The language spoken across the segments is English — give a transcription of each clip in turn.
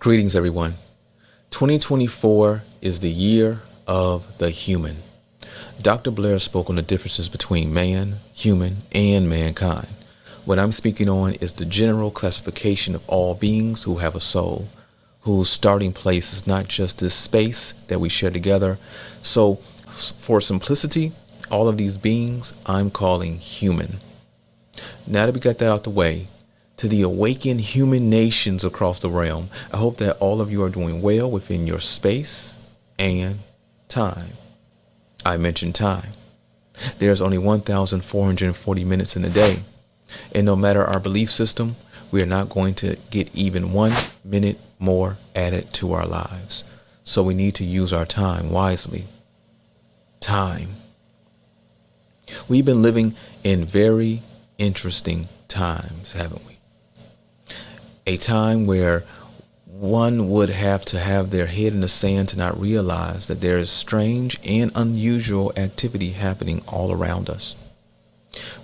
Greetings, everyone. 2024 is the year of the human. Dr. Blair spoke on the differences between man, human, and mankind. What I'm speaking on is the general classification of all beings who have a soul, whose starting place is not just this space that we share together. So, for simplicity, all of these beings I'm calling human. Now that we got that out the way, to the awakened human nations across the realm, I hope that all of you are doing well within your space and time. I mentioned time. There's only 1,440 minutes in a day. And no matter our belief system, we are not going to get even 1 minute more added to our lives. So we need to use our time wisely. Time. We've been living in very interesting times, haven't we? A time where one would have to have their head in the sand to not realize that there is strange and unusual activity happening all around us.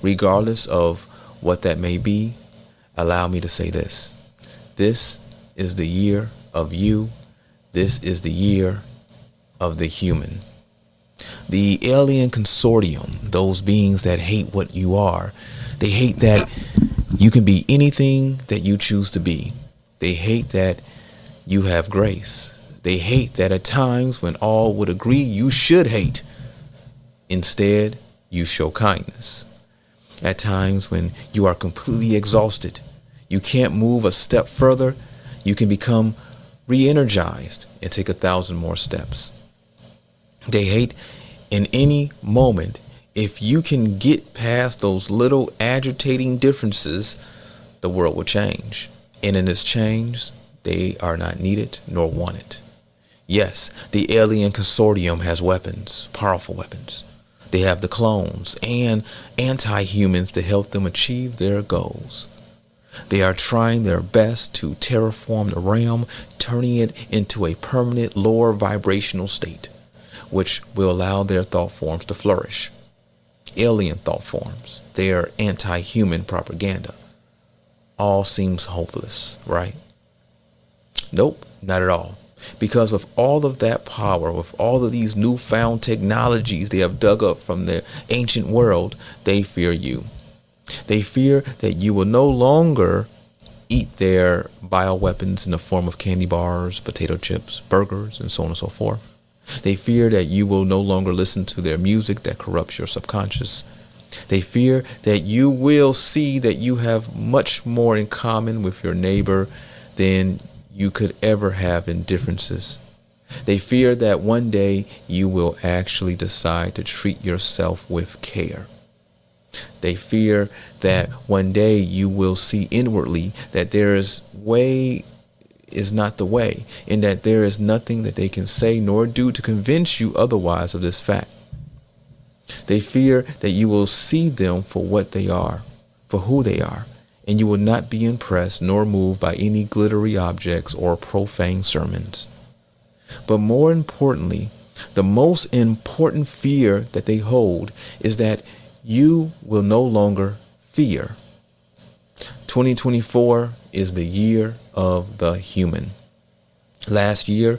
Regardless of what that may be, allow me to say this. This is the year of you. This is the year of the human. The Alien Consortium, those beings that hate what you are, they hate that you can be anything that you choose to be. They hate that you have grace. They hate that at times when all would agree you should hate, instead you show kindness. At times when you are completely exhausted, you can't move a step further, you can become re-energized and take 1,000 more steps. They hate in any moment. If you can get past those little agitating differences, the world will change. And in this change, they are not needed nor wanted. Yes, the Alien Consortium has weapons, powerful weapons. They have the clones and anti-humans to help them achieve their goals. They are trying their best to terraform the realm, turning it into a permanent lower vibrational state, which will allow their thought forms to flourish. Alien thought forms, their anti-human propaganda. All seems hopeless, right? Nope, not at all. Because with all of that power, with all of these newfound technologies they have dug up from the ancient world, they fear you. They fear that you will no longer eat their bioweapons in the form of candy bars, potato chips, burgers, and so on and so forth. They fear that you will no longer listen to their music that corrupts your subconscious. They fear that you will see that you have much more in common with your neighbor than you could ever have in differences. They fear that one day you will actually decide to treat yourself with care. They fear that one day you will see inwardly that there is not the way, and that there is nothing that they can say nor do to convince you otherwise of this fact. They fear that you will see them for what they are, for who they are, and you will not be impressed nor moved by any glittery objects or profane sermons. But more importantly, the most important fear that they hold is that you will no longer fear. 2024 is the year of the human. Last year,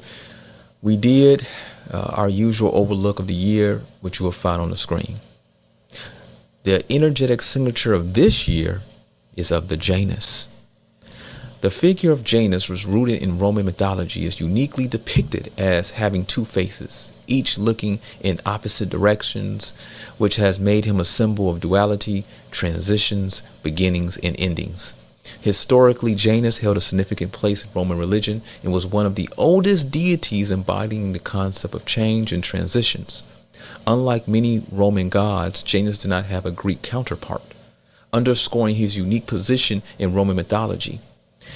we did our usual overlook of the year, which you will find on the screen. The energetic signature of this year is of the Janus. The figure of Janus was rooted in Roman mythology, is uniquely depicted as having two faces, each looking in opposite directions, which has made him a symbol of duality, transitions, beginnings, and endings. Historically, Janus held a significant place in Roman religion and was one of the oldest deities embodying the concept of change and transitions. Unlike many Roman gods, Janus did not have a Greek counterpart, underscoring his unique position in Roman mythology.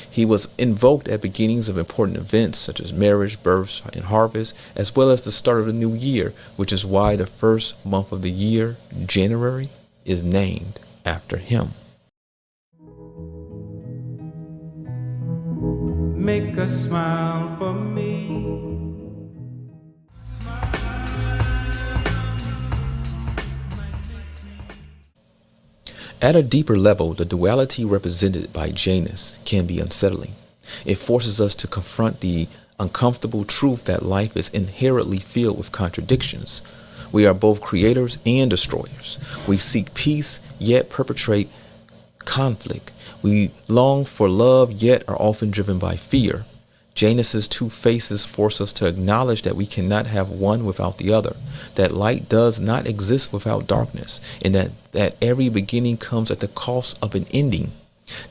He was invoked at beginnings of important events such as marriage, births, and harvest, as well as the start of the new year, which is why the first month of the year, January, is named after him. Make a smile for me. At a deeper level, the duality represented by Janus can be unsettling. It forces us to confront the uncomfortable truth that life is inherently filled with contradictions. We are both creators and destroyers. We seek peace, yet perpetrate conflict. We long for love, yet are often driven by fear. Janus's two faces force us to acknowledge that we cannot have one without the other, that light does not exist without darkness, and that every beginning comes at the cost of an ending.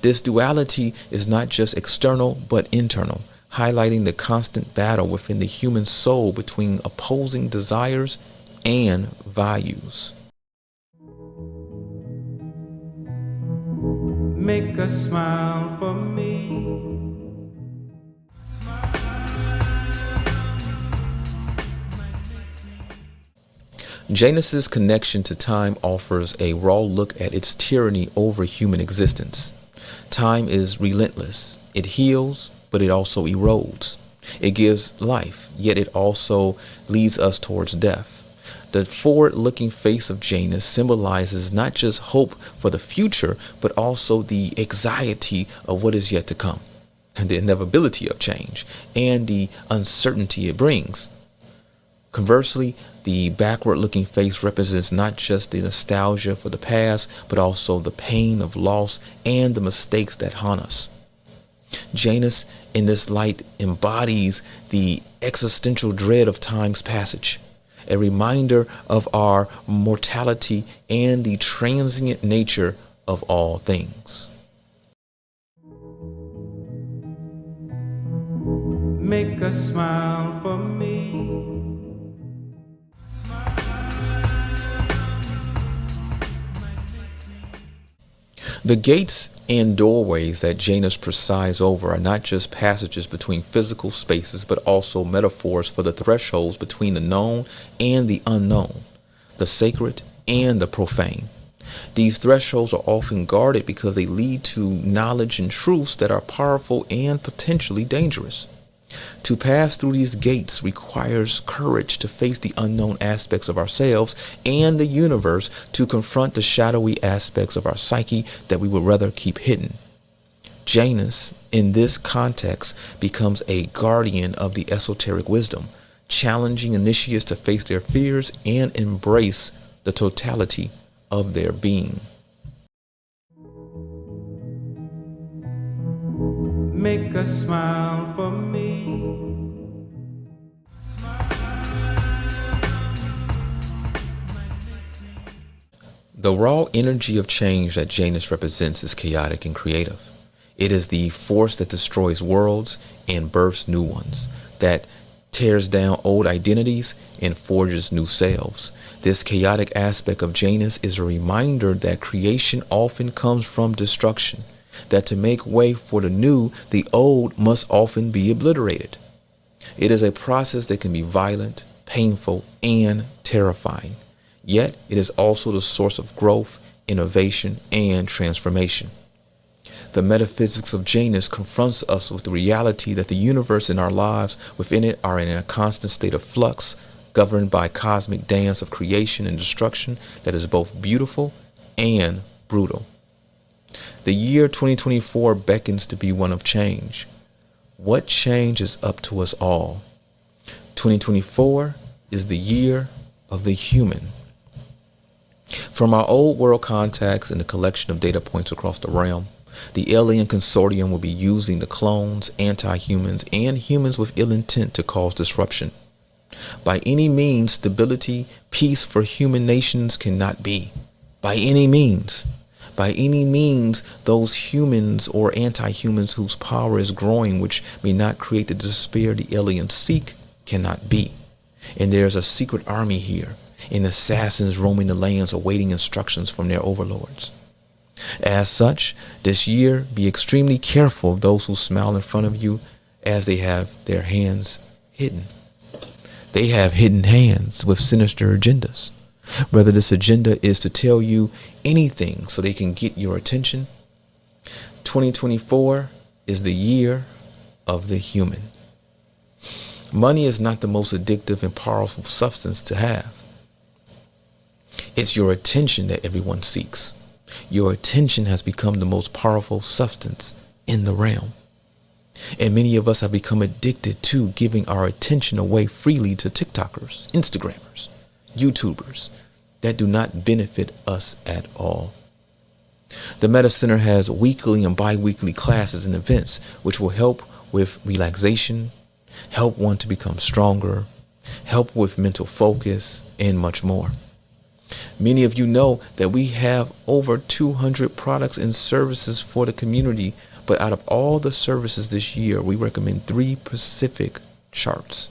This duality is not just external, but internal, highlighting the constant battle within the human soul between opposing desires and values. Make a smile for me. Janus's connection to time offers a raw look at its tyranny over human existence. Time is relentless. It heals, but it also erodes. It gives life, yet it also leads us towards death. The forward-looking face of Janus symbolizes not just hope for the future, but also the anxiety of what is yet to come, and the inevitability of change, and the uncertainty it brings. Conversely, the backward-looking face represents not just the nostalgia for the past, but also the pain of loss and the mistakes that haunt us. Janus, in this light, embodies the existential dread of time's passage, a reminder of our mortality and the transient nature of all things. Make a smile for me. The gates and doorways that Janus presides over are not just passages between physical spaces, but also metaphors for the thresholds between the known and the unknown, the sacred and the profane. These thresholds are often guarded because they lead to knowledge and truths that are powerful and potentially dangerous. To pass through these gates requires courage to face the unknown aspects of ourselves and the universe, to confront the shadowy aspects of our psyche that we would rather keep hidden. Janus, in this context, becomes a guardian of the esoteric wisdom, challenging initiates to face their fears and embrace the totality of their being. Make a smile for me. The raw energy of change that Janus represents is chaotic and creative. It is the force that destroys worlds and births new ones, that tears down old identities and forges new selves. This chaotic aspect of Janus is a reminder that creation often comes from destruction, that to make way for the new, the old must often be obliterated. It is a process that can be violent, painful, and terrifying. Yet it is also the source of growth, innovation, and transformation. The metaphysics of Janus confronts us with the reality that the universe and our lives within it are in a constant state of flux, governed by a cosmic dance of creation and destruction that is both beautiful and brutal. The year 2024 beckons to be one of change. What change is up to us all? 2024 is the year of the human. From our old world contacts and the collection of data points across the realm, the Alien Consortium will be using the clones, anti-humans, and humans with ill intent to cause disruption. By any means, stability, peace for human nations cannot be. By any means. By any means, those humans or anti-humans whose power is growing, which may not create the despair the aliens seek, cannot be. And there's a secret army here, and assassins roaming the lands awaiting instructions from their overlords. As such, this year, be extremely careful of those who smile in front of you as they have their hands hidden. They have hidden hands with sinister agendas. Whether this agenda is to tell you anything so they can get your attention, 2024 is the year of the human. Money is not the most addictive and powerful substance to have. It's your attention that everyone seeks. Your attention has become the most powerful substance in the realm. And many of us have become addicted to giving our attention away freely to TikTokers, Instagrammers, YouTubers that do not benefit us at all. The Meta Center has weekly and bi-weekly classes and events which will help with relaxation, help one to become stronger, help with mental focus, and much more. Many of you know that we have over 200 products and services for the community, but out of all the services this year, we recommend 3 specific charts.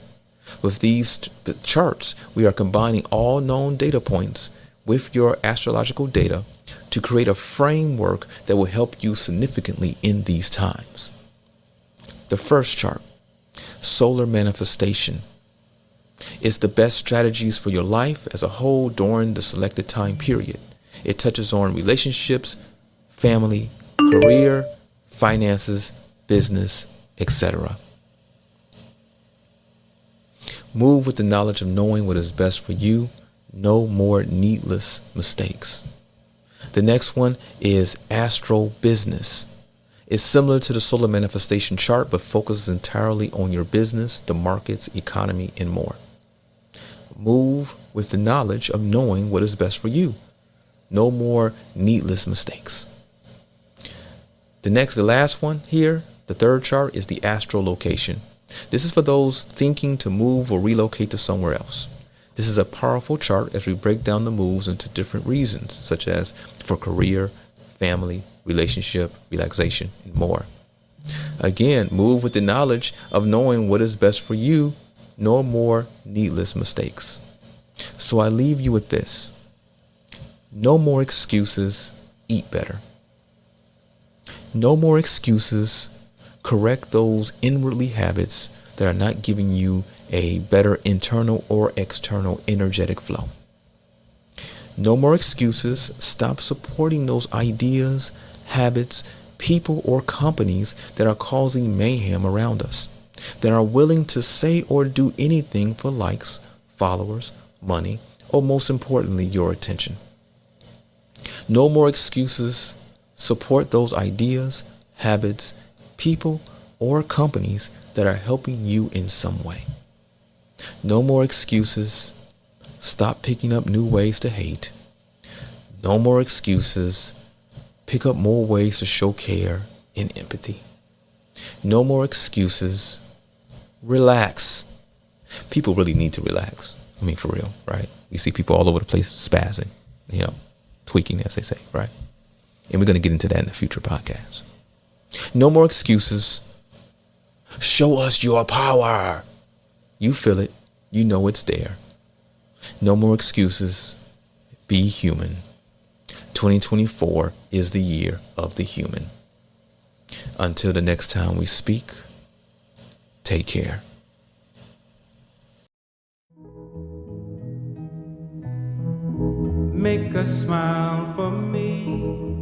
With these charts, we are combining all known data points with your astrological data to create a framework that will help you significantly in these times. The first chart, solar manifestation, is the best strategies for your life as a whole during the selected time period. It touches on relationships, family, career, finances, business, etc. Move with the knowledge of knowing what is best for you. No more needless mistakes. The next one is astro business. It's similar to the solar manifestation chart, but focuses entirely on your business, the markets, economy, and more. Move with the knowledge of knowing what is best for you. No more needless mistakes. The last one here, the third chart, is the astral location. This is for those thinking to move or relocate to somewhere else. This is a powerful chart as we break down the moves into different reasons, such as for career, family, relationship, relaxation, and more. Again, move with the knowledge of knowing what is best for you. No more needless mistakes. So I leave you with this. No more excuses. Eat better. No more excuses. Correct those inwardly habits that are not giving you a better internal or external energetic flow. No more excuses. Stop supporting those ideas, habits, people, or companies that are causing mayhem around us, that are willing to say or do anything for likes, followers, money, or most importantly, your attention. No more excuses. Support those ideas, habits, people, or companies that are helping you in some way. No more excuses. Stop picking up new ways to hate. No more excuses. Pick up more ways to show care and empathy. No more excuses. Relax. People really need to relax. I mean, for real, right? We see people all over the place spazzing, tweaking, as they say, right? And we're going to get into that in a future podcast. No more excuses. Show us your power. You feel it. You know it's there. No more excuses. Be human. 2024 is the year of the human. Until the next time we speak, take care. Make a smile for me.